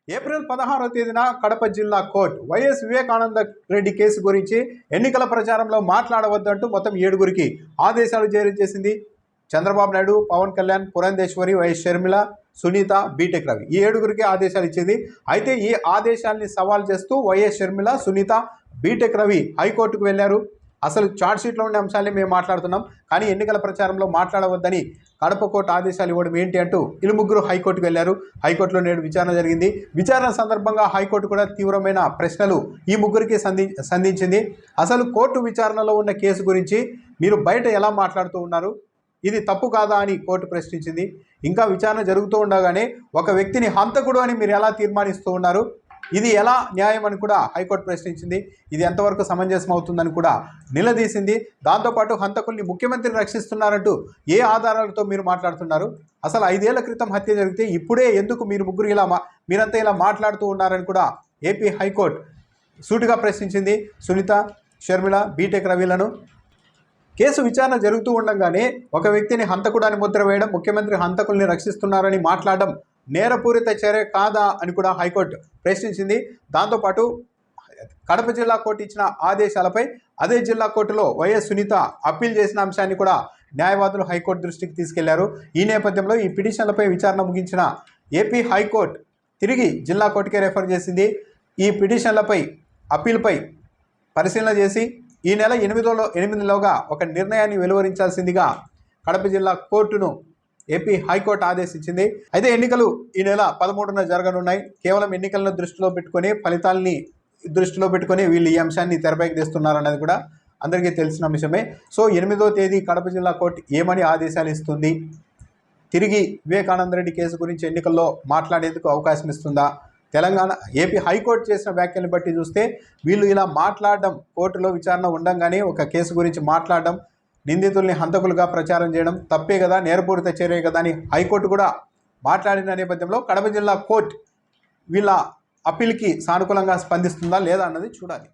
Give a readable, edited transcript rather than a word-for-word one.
April 16వ తేదీన కడప జిల్లా court YS Vivekananda Reddy case గురించి ఎన్నికల ప్రచారంలో మాట్లాడవద్దంటూ మొత్తం 7గురికి ఆదేశాలు జారీ చేసింది. చంద్రబాబు నాయుడు, పవన్ కళ్యాణ్, పురంధేశ్వరి, వైఎస్ షర్మిల, సునీత, బీటెక్ రవి ఈ 7గురికి ఆదేశాలు ఇచ్చింది. అయితే ఈ ఆదేశాల్ని సవాల్ చేస్తూ వైఎస్ షర్మిల, సునీత, బీటెక్ రవి హైకోర్టుకు వెళ్లారు. అసలు ఛార్జ్షీట్లో ఉండే అంశాలే మేము మాట్లాడుతున్నాం, కానీ ఎన్నికల ప్రచారంలో మాట్లాడవద్దని కడప కోర్టు ఆదేశాలు ఇవ్వడం ఏంటి అంటూ వీళ్ళు ముగ్గురు హైకోర్టుకు వెళ్లారు. హైకోర్టులో నేడు విచారణ జరిగింది. విచారణ సందర్భంగా హైకోర్టు కూడా తీవ్రమైన ప్రశ్నలు ఈ ముగ్గురికి సంధించింది. అసలు కోర్టు విచారణలో ఉన్న కేసు గురించి మీరు బయట ఎలా మాట్లాడుతూ ఉన్నారు, ఇది తప్పు కాదా అని కోర్టు ప్రశ్నించింది. ఇంకా విచారణ జరుగుతూ ఉండగానే ఒక వ్యక్తిని హంతకుడు అని మీరు ఎలా తీర్మానిస్తూ ఉన్నారు, ఇది ఎలా న్యాయం అని కూడా హైకోర్టు ప్రశ్నించింది. ఇది ఎంతవరకు సమంజసం అవుతుందని కూడా నిలదీసింది. దాంతోపాటు హంతకుల్ని ముఖ్యమంత్రిని రక్షిస్తున్నారంటూ ఏ ఆధారాలతో మీరు మాట్లాడుతున్నారు, అసలు 5 ఏళ్ల క్రితం హత్య జరిగితే ఇప్పుడే ఎందుకు మీరు ముగ్గురు మీరంతా ఇలా మాట్లాడుతూ ఉన్నారని కూడా ఏపీ హైకోర్టు సూటిగా ప్రశ్నించింది. సునీత, షర్మిల, బీటెక్ రవిలను కేసు విచారణ జరుగుతూ ఉండగానే ఒక వ్యక్తిని హంతకుడాన్ని ముద్ర వేయడం, ముఖ్యమంత్రి హంతకుల్ని రక్షిస్తున్నారని మాట్లాడడం నేరపూరిత చర్య కాదా అని కూడా హైకోర్టు ప్రశ్నించింది. దాంతోపాటు కడప జిల్లా కోర్టు ఇచ్చిన ఆదేశాలపై అదే జిల్లా కోర్టులో వైఎస్ సునీత అప్పీల్ చేసిన అంశాన్ని కూడా న్యాయవాదులు హైకోర్టు దృష్టికి తీసుకెళ్లారు. ఈ నేపథ్యంలో ఈ పిటిషన్లపై విచారణ ముగించిన ఏపీ హైకోర్టు తిరిగి జిల్లా కోర్టుకే రెఫర్ చేసింది. ఈ పిటిషన్లపై అప్పీల్పై పరిశీలన చేసి ఈ నెల 8లోగా ఒక నిర్ణయాన్ని వెలువరించాల్సిందిగా కడప జిల్లా కోర్టును ఏపీ హైకోర్టు ఆదేశించింది. అయితే ఎన్నికలు ఈ నెల 13న జరగనున్నాయి. కేవలం ఎన్నికలను దృష్టిలో పెట్టుకొని, ఫలితాలని దృష్టిలో పెట్టుకొని వీళ్ళు ఈ అంశాన్ని తెరపైకి తెస్తున్నారన్నది కూడా అందరికీ తెలిసిన అంశమే. సో 8వ తేదీ కడప జిల్లా కోర్టు ఏమని ఆదేశాలు ఇస్తుంది, తిరిగి వివేకానంద రెడ్డి కేసు గురించి ఎన్నికల్లో మాట్లాడేందుకు అవకాశం ఇస్తుందా, తెలంగాణ ఏపీ హైకోర్టు చేసిన వ్యాఖ్యల్ని బట్టి చూస్తే వీళ్ళు ఇలా మాట్లాడడం, కోర్టులో విచారణ ఉండంగానే ఒక కేసు గురించి మాట్లాడడం, నిందితుల్ని హంతకులుగా ప్రచారం చేయడం తప్పే కదా, నేరపూరిత చర్య కదా అని హైకోర్టు కూడా మాట్లాడిన నేపథ్యంలో కడప జిల్లా కోర్టు వీళ్ళ అప్పీల్కి సానుకూలంగా స్పందిస్తుందా లేదా అన్నది చూడాలి.